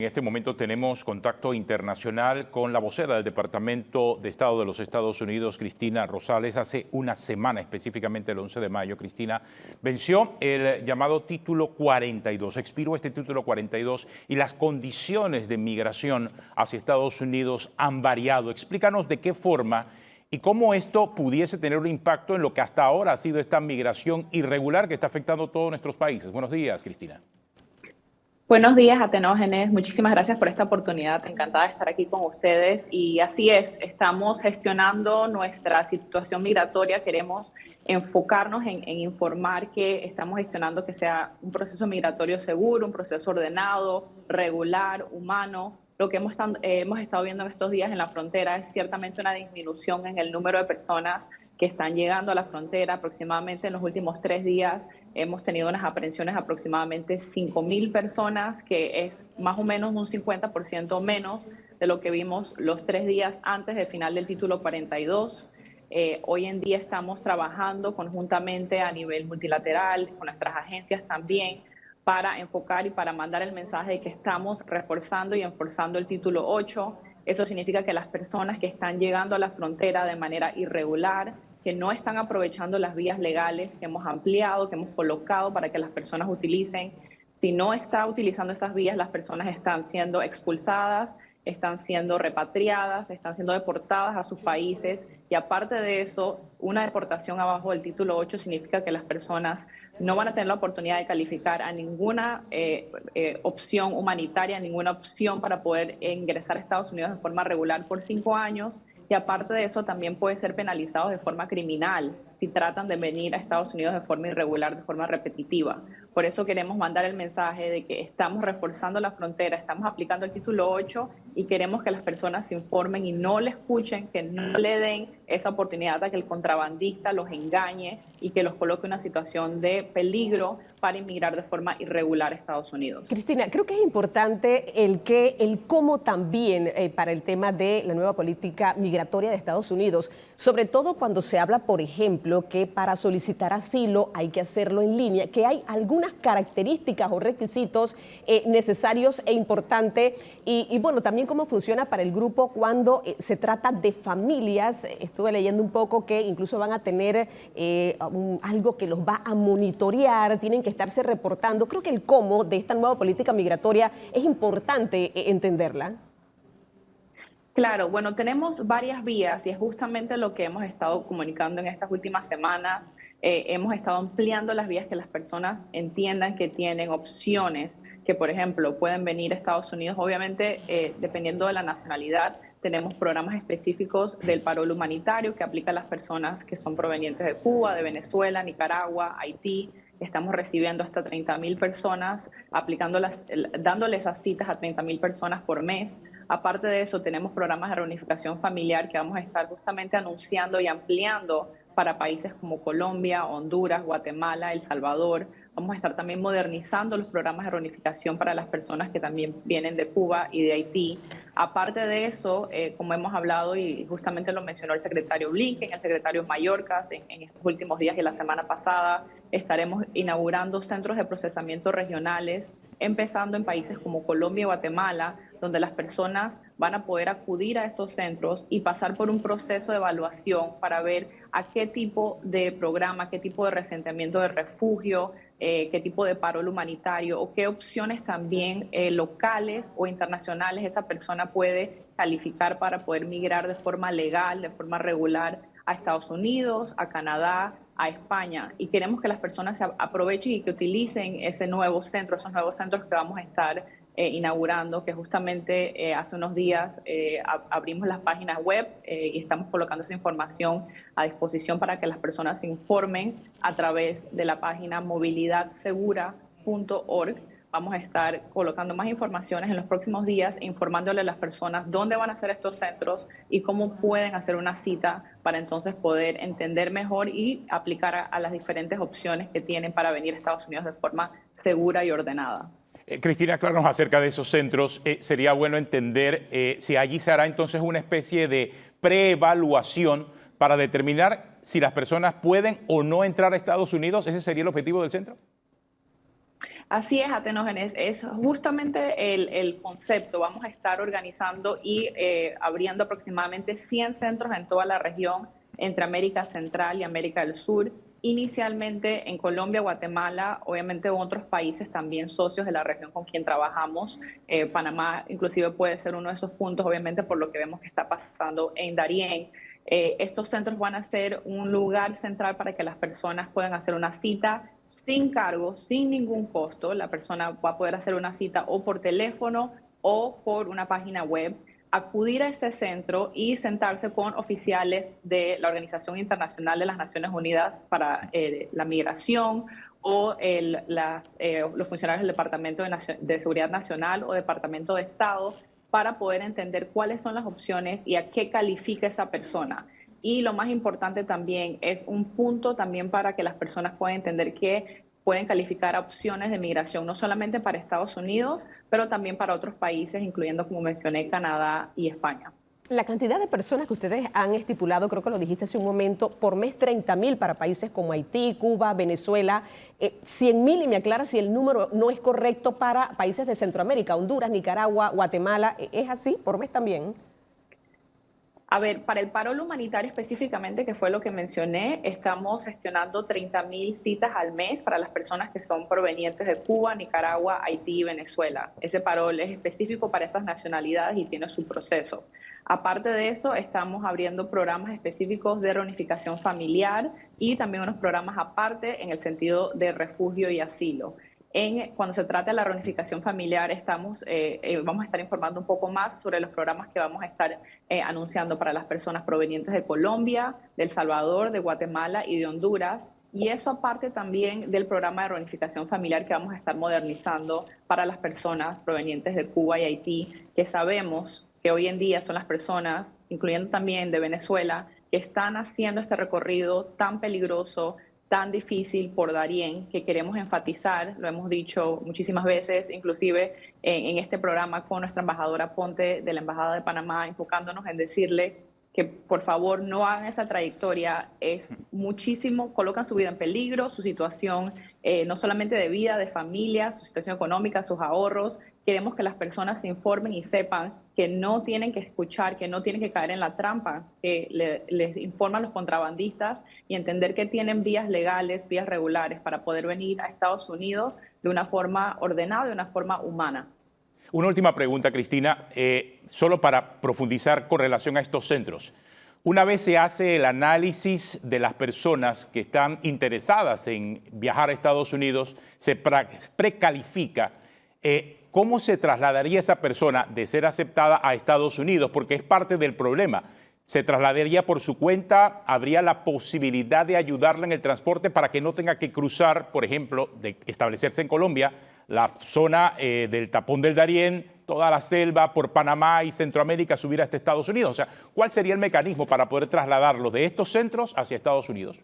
En este momento tenemos contacto internacional con la vocera del Departamento de Estado de los Estados Unidos, Cristina Rosales. Hace una semana, específicamente el 11 de mayo, Cristina, venció el llamado Título 42. Expiró este Título 42 y las condiciones de migración hacia Estados Unidos han variado. Explícanos de qué forma y cómo esto pudiese tener un impacto en lo que hasta ahora ha sido esta migración irregular que está afectando a todos nuestros países. Buenos días, Cristina. Buenos días, Atenógenes. Muchísimas gracias por esta oportunidad. Encantada de estar aquí con ustedes. Y así es, estamos gestionando nuestra situación migratoria. Queremos enfocarnos en informar que estamos gestionando que sea un proceso migratorio seguro, un proceso ordenado, regular, humano. Lo que hemos estado viendo en estos días en la frontera es ciertamente una disminución en el número de personas que están llegando a la frontera. Aproximadamente en los últimos 3 días hemos tenido unas aprehensiones de aproximadamente 5,000 personas, que es más o menos un 50% menos de lo que vimos los 3 días antes del final del Título 42. Hoy en día estamos trabajando conjuntamente a nivel multilateral, con nuestras agencias también, para enfocar y para mandar el mensaje de que estamos reforzando y enforzando el Título 8. Eso significa que las personas que están llegando a la frontera de manera irregular, que no están aprovechando las vías legales que hemos ampliado, que hemos colocado para que las personas utilicen. Si no está utilizando esas vías, las personas están siendo expulsadas, están siendo repatriadas, están siendo deportadas a sus países. Y aparte de eso, una deportación abajo del Título 8 significa que las personas no van a tener la oportunidad de calificar a ninguna opción humanitaria, ninguna opción para poder ingresar a Estados Unidos de forma regular por 5 años. Y aparte de eso, también pueden ser penalizados de forma criminal si tratan de venir a Estados Unidos de forma irregular, de forma repetitiva. Por eso queremos mandar el mensaje de que estamos reforzando la frontera, estamos aplicando el Título 8 y queremos que las personas se informen y no le escuchen, que no le den esa oportunidad a que el contrabandista los engañe y que los coloque en una situación de peligro para inmigrar de forma irregular a Estados Unidos. Cristina, creo que es importante el cómo también para el tema de la nueva política migratoria de Estados Unidos, sobre todo cuando se habla, por ejemplo, que para solicitar asilo hay que hacerlo en línea, que hay algunas características o requisitos necesarios e importantes y bueno, también cómo funciona para el grupo cuando se trata de familias. Estuve leyendo un poco que incluso van a tener algo que los va a monitorear, tienen que estarse reportando. Creo que el cómo de esta nueva política migratoria es importante entenderla. Claro, bueno, tenemos varias vías y es justamente lo que hemos estado comunicando en estas últimas semanas. Hemos estado ampliando las vías, que las personas entiendan que tienen opciones, que por ejemplo pueden venir a Estados Unidos. Obviamente, dependiendo de la nacionalidad, tenemos programas específicos del parol humanitario que aplica a las personas que son provenientes de Cuba, de Venezuela, Nicaragua, Haití. Estamos recibiendo hasta 30,000 personas, dándoles esas citas a 30,000 personas por mes. Aparte de eso, tenemos programas de reunificación familiar que vamos a estar justamente anunciando y ampliando para países como Colombia, Honduras, Guatemala, El Salvador. Vamos a estar también modernizando los programas de reunificación para las personas que también vienen de Cuba y de Haití. Aparte de eso, como hemos hablado y justamente lo mencionó el secretario Blinken, el secretario Mayorkas, en estos últimos días y la semana pasada, estaremos inaugurando centros de procesamiento regionales, empezando en países como Colombia y Guatemala, donde las personas van a poder acudir a esos centros y pasar por un proceso de evaluación para ver a qué tipo de programa, qué tipo de reasentamiento de refugio, qué tipo de parol humanitario o qué opciones también locales o internacionales esa persona puede calificar para poder migrar de forma legal, de forma regular a Estados Unidos, a Canadá, a España. Y queremos que las personas se aprovechen y que utilicen ese nuevo centro, esos nuevos centros que vamos a estar inaugurando, que justamente hace unos días abrimos las páginas web y estamos colocando esa información a disposición para que las personas se informen a través de la página movilidadsegura.org. Vamos a estar colocando más informaciones en los próximos días, informándole a las personas dónde van a ser estos centros y cómo pueden hacer una cita para entonces poder entender mejor y aplicar a las diferentes opciones que tienen para venir a Estados Unidos de forma segura y ordenada. Cristina, acláranos acerca de esos centros. Sería bueno entender si allí se hará entonces una especie de preevaluación para determinar si las personas pueden o no entrar a Estados Unidos. ¿Ese sería el objetivo del centro? Así es, Atenógenes, es justamente el concepto. Vamos a estar organizando y abriendo aproximadamente 100 centros en toda la región entre América Central y América del Sur, inicialmente en Colombia, Guatemala, obviamente otros países también socios de la región con quien trabajamos. Panamá inclusive puede ser uno de esos puntos, obviamente por lo que vemos que está pasando en Darién. Estos centros van a ser un lugar central para que las personas puedan hacer una cita sin cargo, sin ningún costo. La persona va a poder hacer una cita o por teléfono o por una página web, acudir a ese centro y sentarse con oficiales de la Organización Internacional de las Naciones Unidas para la Migración o los funcionarios del Departamento de Seguridad Nacional o Departamento de Estado para poder entender cuáles son las opciones y a qué califica esa persona. Y lo más importante también es un punto también para que las personas puedan entender que pueden calificar a opciones de migración, no solamente para Estados Unidos, pero también para otros países, incluyendo, como mencioné, Canadá y España. La cantidad de personas que ustedes han estipulado, creo que lo dijiste hace un momento, por mes 30.000 para países como Haití, Cuba, Venezuela, 100.000, y me aclara si el número no es correcto para países de Centroamérica, Honduras, Nicaragua, Guatemala, ¿es así por mes también? A ver, para el paro humanitario específicamente, que fue lo que mencioné, estamos gestionando 30.000 citas al mes para las personas que son provenientes de Cuba, Nicaragua, Haití y Venezuela. Ese paro es específico para esas nacionalidades y tiene su proceso. Aparte de eso, estamos abriendo programas específicos de reunificación familiar y también unos programas aparte en el sentido de refugio y asilo. Cuando se trata de la reunificación familiar, vamos a estar informando un poco más sobre los programas que vamos a estar anunciando para las personas provenientes de Colombia, de El Salvador, de Guatemala y de Honduras. Y eso aparte también del programa de reunificación familiar que vamos a estar modernizando para las personas provenientes de Cuba y Haití, que sabemos que hoy en día son las personas, incluyendo también de Venezuela, que están haciendo este recorrido tan peligroso, tan difícil por Darién, que queremos enfatizar, lo hemos dicho muchísimas veces, inclusive en este programa con nuestra embajadora Ponte de la Embajada de Panamá, enfocándonos en decirle que por favor no hagan esa trayectoria, es muchísimo, colocan su vida en peligro, su situación no solamente de vida, de familia, su situación económica, sus ahorros. Queremos que las personas se informen y sepan que no tienen que escuchar, que no tienen que caer en la trampa que les informan los contrabandistas y entender que tienen vías legales, vías regulares para poder venir a Estados Unidos de una forma ordenada, de una forma humana. Una última pregunta, Cristina, solo para profundizar con relación a estos centros. Una vez se hace el análisis de las personas que están interesadas en viajar a Estados Unidos, se precalifica, ¿cómo se trasladaría esa persona de ser aceptada a Estados Unidos? Porque es parte del problema. ¿Se trasladaría por su cuenta? ¿Habría la posibilidad de ayudarla en el transporte para que no tenga que cruzar, por ejemplo, de establecerse en Colombia, la zona del tapón del Darién, toda la selva por Panamá y Centroamérica, subir hasta Estados Unidos? O sea, ¿cuál sería el mecanismo para poder trasladarlo de estos centros hacia Estados Unidos?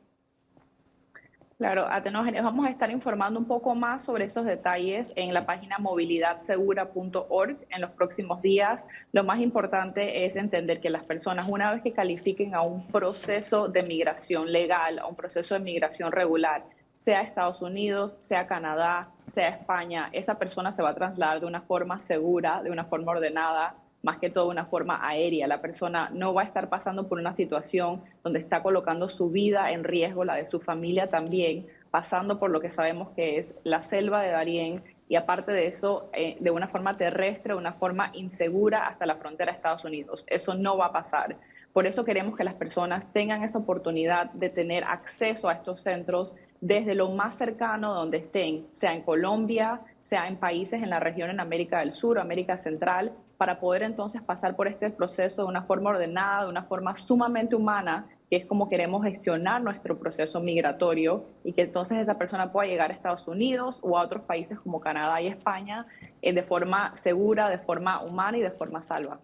Claro, Atenógenes, vamos a estar informando un poco más sobre esos detalles en la página movilidadsegura.org en los próximos días. Lo más importante es entender que las personas, una vez que califiquen a un proceso de migración legal, a un proceso de migración regular, sea Estados Unidos, sea Canadá, sea España, esa persona se va a trasladar de una forma segura, de una forma ordenada, más que todo de una forma aérea. La persona no va a estar pasando por una situación donde está colocando su vida en riesgo, la de su familia también, pasando por lo que sabemos que es la selva de Darién y aparte de eso, de una forma terrestre, de una forma insegura hasta la frontera de Estados Unidos. Eso no va a pasar. Por eso queremos que las personas tengan esa oportunidad de tener acceso a estos centros desde lo más cercano donde estén, sea en Colombia, sea en países en la región en América del Sur, América Central, para poder entonces pasar por este proceso de una forma ordenada, de una forma sumamente humana, que es como queremos gestionar nuestro proceso migratorio y que entonces esa persona pueda llegar a Estados Unidos o a otros países como Canadá y España de forma segura, de forma humana y de forma salva.